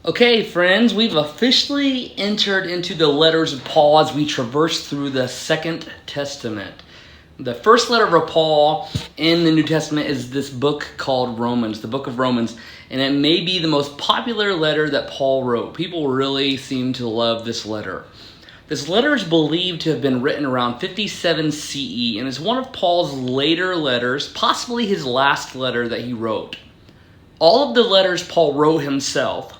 Okay, friends, we've officially entered into the letters of Paul as we traverse through the Second Testament. The first letter of Paul in the New Testament is this book called Romans, the book of Romans, and it may be the most popular letter that Paul wrote. People really seem to love this letter. This letter is believed to have been written around 57 CE and is one of Paul's later letters, possibly his last letter that he wrote. All of the letters Paul wrote himself,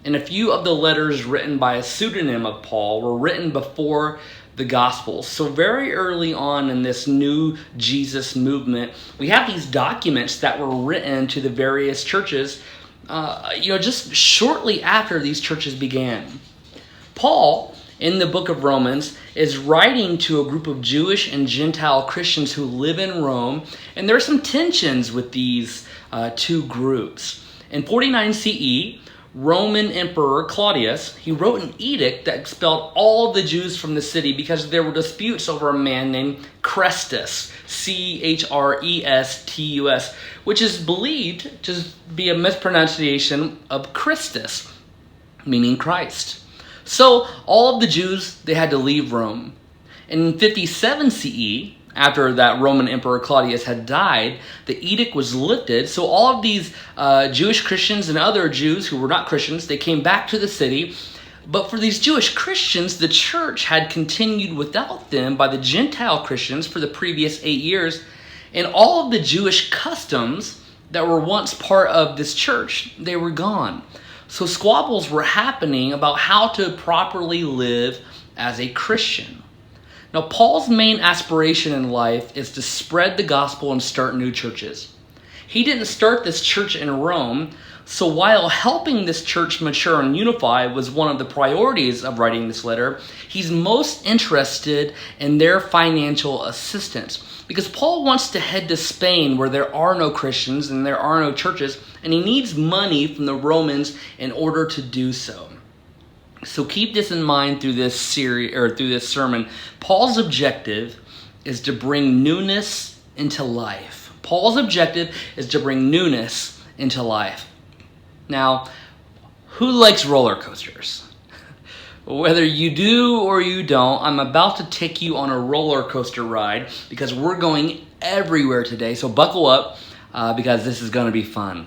and a few of the letters written by a pseudonym of Paul were written before the Gospels. So very early on in this new Jesus movement, we have these documents that were written to the various churches, just shortly after these churches began. Paul, in the book of Romans, is writing to a group of Jewish and Gentile Christians who live in Rome, and there are some tensions with these two groups. In 49 CE, Roman Emperor Claudius, he wrote an edict that expelled all the Jews from the city because there were disputes over a man named Chrestus, Chrestus, which is believed to be a mispronunciation of Christus, meaning Christ. So all of the Jews, they had to leave Rome. In 57 CE, after that Roman Emperor Claudius had died, the edict was lifted. So all of these Jewish Christians and other Jews who were not Christians, they came back to the city. But for these Jewish Christians, the church had continued without them by the Gentile Christians for the previous 8 years. And all of the Jewish customs that were once part of this church, they were gone. So squabbles were happening about how to properly live as a Christian. Now, Paul's main aspiration in life is to spread the gospel and start new churches. He didn't start this church in Rome, so while helping this church mature and unify was one of the priorities of writing this letter, he's most interested in their financial assistance. Because Paul wants to head to Spain where there are no Christians and there are no churches, and he needs money from the Romans in order to do so. So keep this in mind through this series or through this sermon. Paul's objective is to bring newness into life. Paul's objective is to bring newness into life. Now, who likes roller coasters? Whether you do or you don't, I'm about to take you on a roller coaster ride because we're going everywhere today. So buckle up because this is going to be fun.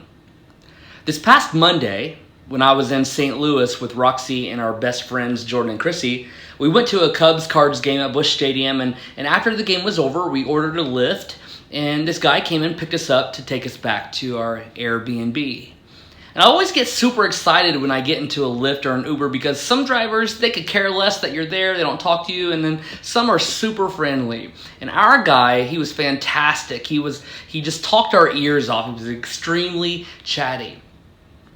This past Monday, when I was in St. Louis with Roxy and our best friends, Jordan and Chrissy, we went to a Cubs Cards game at Busch Stadium, and after the game was over, we ordered a Lyft, and this guy came and picked us up to take us back to our Airbnb. And I always get super excited when I get into a Lyft or an Uber because some drivers, they could care less that you're there, they don't talk to you, and then some are super friendly. And our guy, he was fantastic. He just talked our ears off. He was extremely chatty.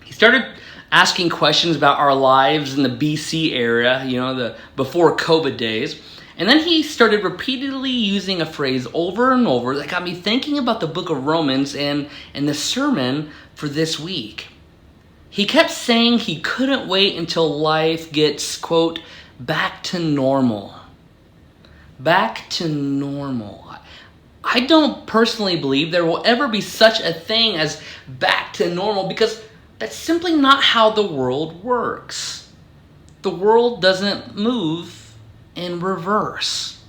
He started asking questions about our lives in the BC area, the before COVID days. And then he started repeatedly using a phrase over and over that got me thinking about the book of Romans and the sermon for this week. He kept saying he couldn't wait until life gets, quote, back to normal. Back to normal. I don't personally believe there will ever be such a thing as back to normal because that's simply not how the world works. The world doesn't move in reverse.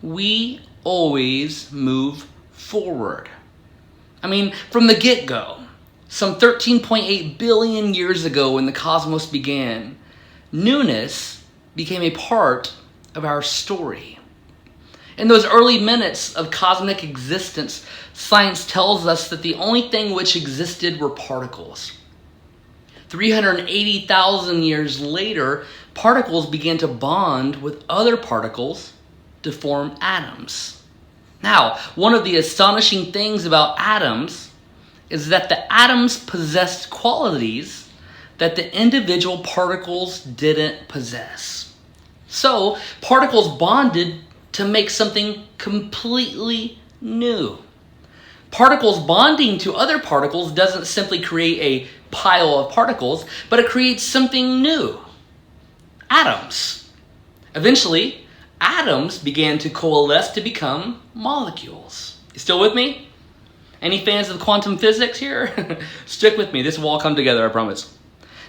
We always move forward. From the get-go, some 13.8 billion years ago when the cosmos began, newness became a part of our story. In those early minutes of cosmic existence, science tells us that the only thing which existed were particles. 380,000 years later, particles began to bond with other particles to form atoms. Now, one of the astonishing things about atoms is that the atoms possessed qualities that the individual particles didn't possess. So, particles bonded to make something completely new. Particles bonding to other particles doesn't simply create a pile of particles, but it creates something new. Atoms. Eventually, atoms began to coalesce to become molecules. You still with me? Any fans of quantum physics here? Stick with me. This will all come together, I promise.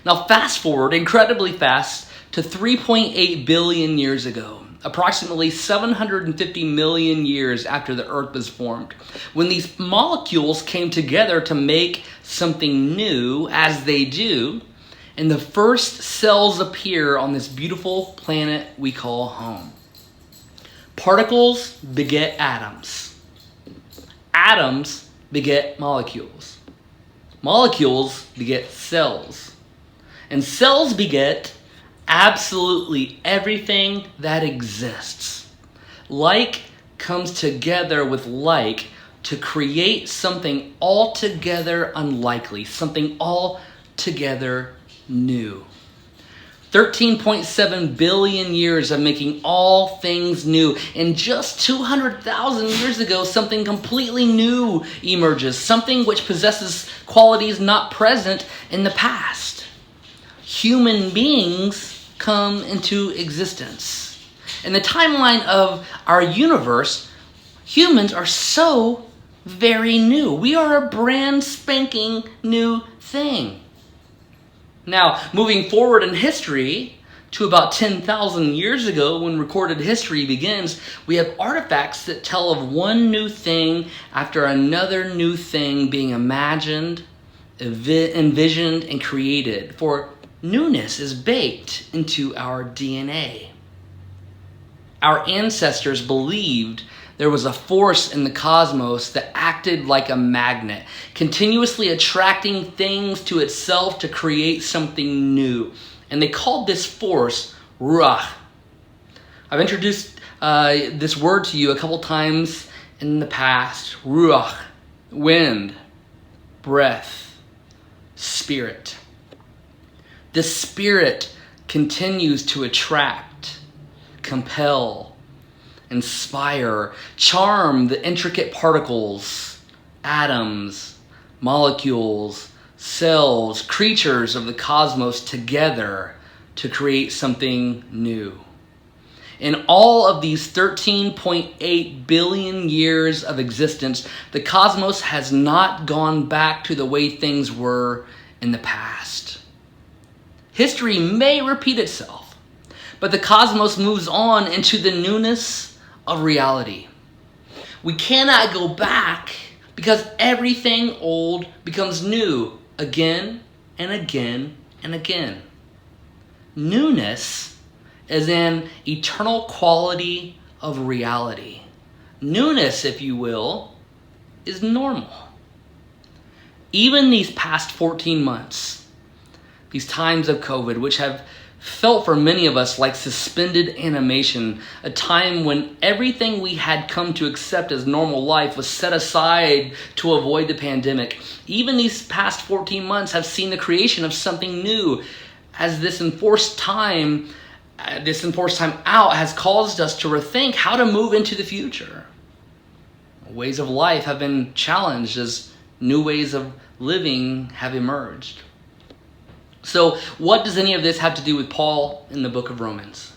Now fast forward incredibly fast to 3.8 billion years ago, approximately 750 million years after the Earth was formed, when these molecules came together to make something new, as they do, and the first cells appear on this beautiful planet we call home. Particles beget atoms. Atoms beget molecules. Molecules beget cells. And cells beget absolutely everything that exists. Like comes together with like to create something altogether unlikely, something altogether new. 13.7 billion years of making all things new. And just 200,000 years ago, something completely new emerges, something which possesses qualities not present in the past. Human beings come into existence. In the timeline of our universe, humans are so very new. We are a brand spanking new thing. Now, moving forward in history to about 10,000 years ago, when recorded history begins, we have artifacts that tell of one new thing after another new thing being imagined, envisioned, and created. For newness is baked into our DNA. Our ancestors believed there was a force in the cosmos that acted like a magnet, continuously attracting things to itself to create something new. And they called this force Ruach. I've introduced this word to you a couple times in the past. Ruach, wind, breath, spirit. The spirit continues to attract, compel, inspire, charm the intricate particles, atoms, molecules, cells, creatures of the cosmos together to create something new. In all of these 13.8 billion years of existence, the cosmos has not gone back to the way things were in the past. History may repeat itself, but the cosmos moves on into the newness of reality. We cannot go back because everything old becomes new again and again and again. Newness is an eternal quality of reality. Newness, if you will, is normal. Even these past 14 months, these times of COVID, which have felt for many of us like suspended animation, a time when everything we had come to accept as normal life was set aside to avoid the pandemic. Even these past 14 months have seen the creation of something new, as this enforced time out has caused us to rethink how to move into the future. Ways of life have been challenged as new ways of living have emerged. So what does any of this have to do with Paul in the book of Romans?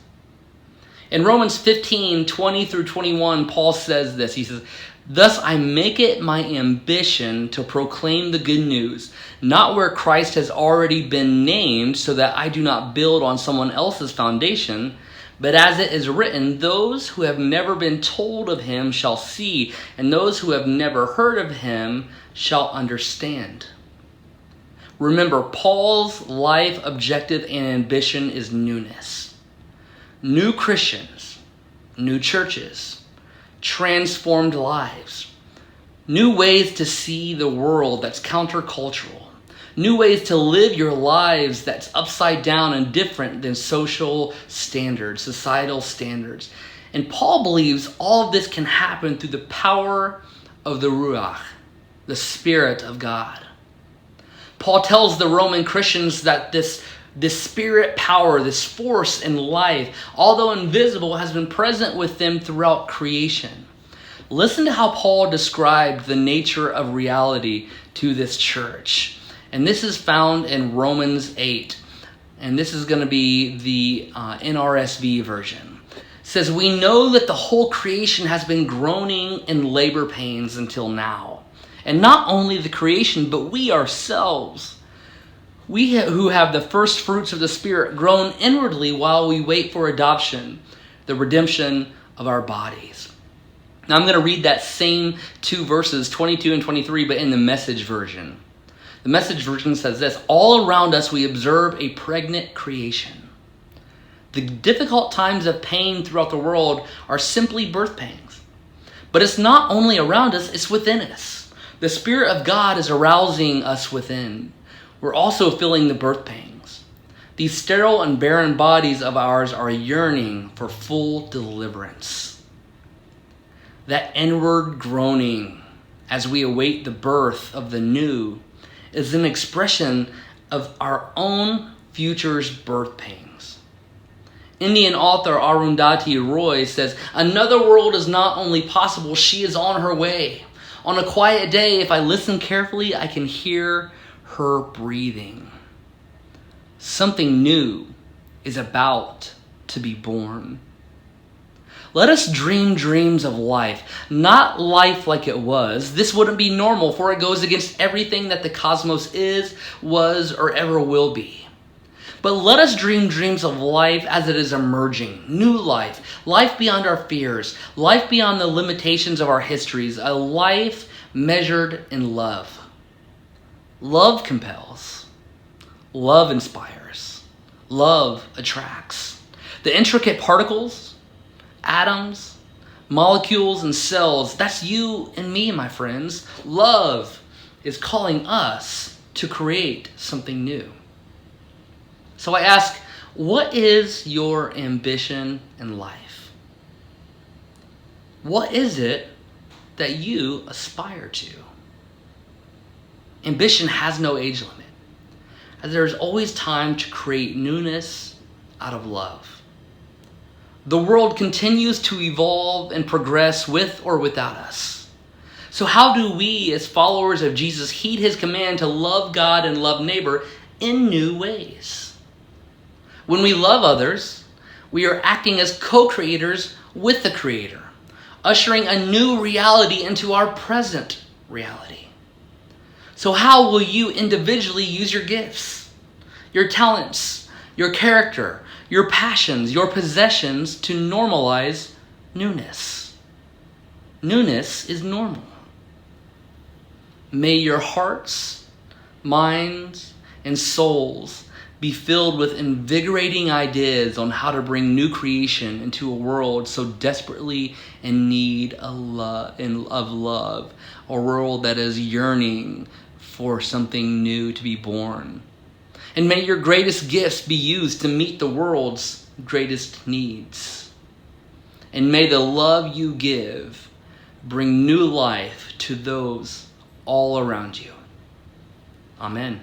In Romans 15, 20 through 21, Paul says this. He says, "Thus I make it my ambition to proclaim the good news, not where Christ has already been named, so that I do not build on someone else's foundation, but as it is written, those who have never been told of him shall see, and those who have never heard of him shall understand." Remember, Paul's life objective and ambition is newness. New Christians, new churches, transformed lives, new ways to see the world that's countercultural, new ways to live your lives that's upside down and different than social standards, societal standards. And Paul believes all of this can happen through the power of the Ruach, the Spirit of God. Paul tells the Roman Christians that this spirit power, this force in life, although invisible, has been present with them throughout creation. Listen to how Paul described the nature of reality to this church. And this is found in Romans 8. And this is going to be the NRSV version. It says, "We know that the whole creation has been groaning in labor pains until now. And not only the creation, but we ourselves, We who have the first fruits of the Spirit groan inwardly while we wait for adoption, the redemption of our bodies. Now I'm going to read that same two verses, 22 and 23, but in the Message version. The Message version says this: all around us we observe a pregnant creation. The difficult times of pain throughout the world are simply birth pangs. But it's not only around us, it's within us. The Spirit of God is arousing us within. We're also feeling the birth pangs. These sterile and barren bodies of ours are yearning for full deliverance. That inward groaning as we await the birth of the new is an expression of our own future's birth pangs. Indian author Arundhati Roy says, another world is not only possible, she is on her way. On a quiet day, if I listen carefully, I can hear her breathing. Something new is about to be born. Let us dream dreams of life, not life like it was. This wouldn't be normal, for it goes against everything that the cosmos is, was, or ever will be. But let us dream dreams of life as it is emerging. New life, life beyond our fears, life beyond the limitations of our histories, a life measured in love. Love compels. Love inspires. Love attracts. The intricate particles, atoms, molecules, and cells, that's you and me, my friends. Love is calling us to create something new. So I ask, what is your ambition in life? What is it that you aspire to? Ambition has no age limit, as there is always time to create newness out of love. The world continues to evolve and progress with or without us. So how do we, as followers of Jesus, heed his command to love God and love neighbor in new ways? When we love others, we are acting as co-creators with the Creator, ushering a new reality into our present reality. So how will you individually use your gifts, your talents, your character, your passions, your possessions to normalize newness? Newness is normal. May your hearts, minds, and souls be filled with invigorating ideas on how to bring new creation into a world so desperately in need of love, a world that is yearning for something new to be born. And may your greatest gifts be used to meet the world's greatest needs. And may the love you give bring new life to those all around you. Amen.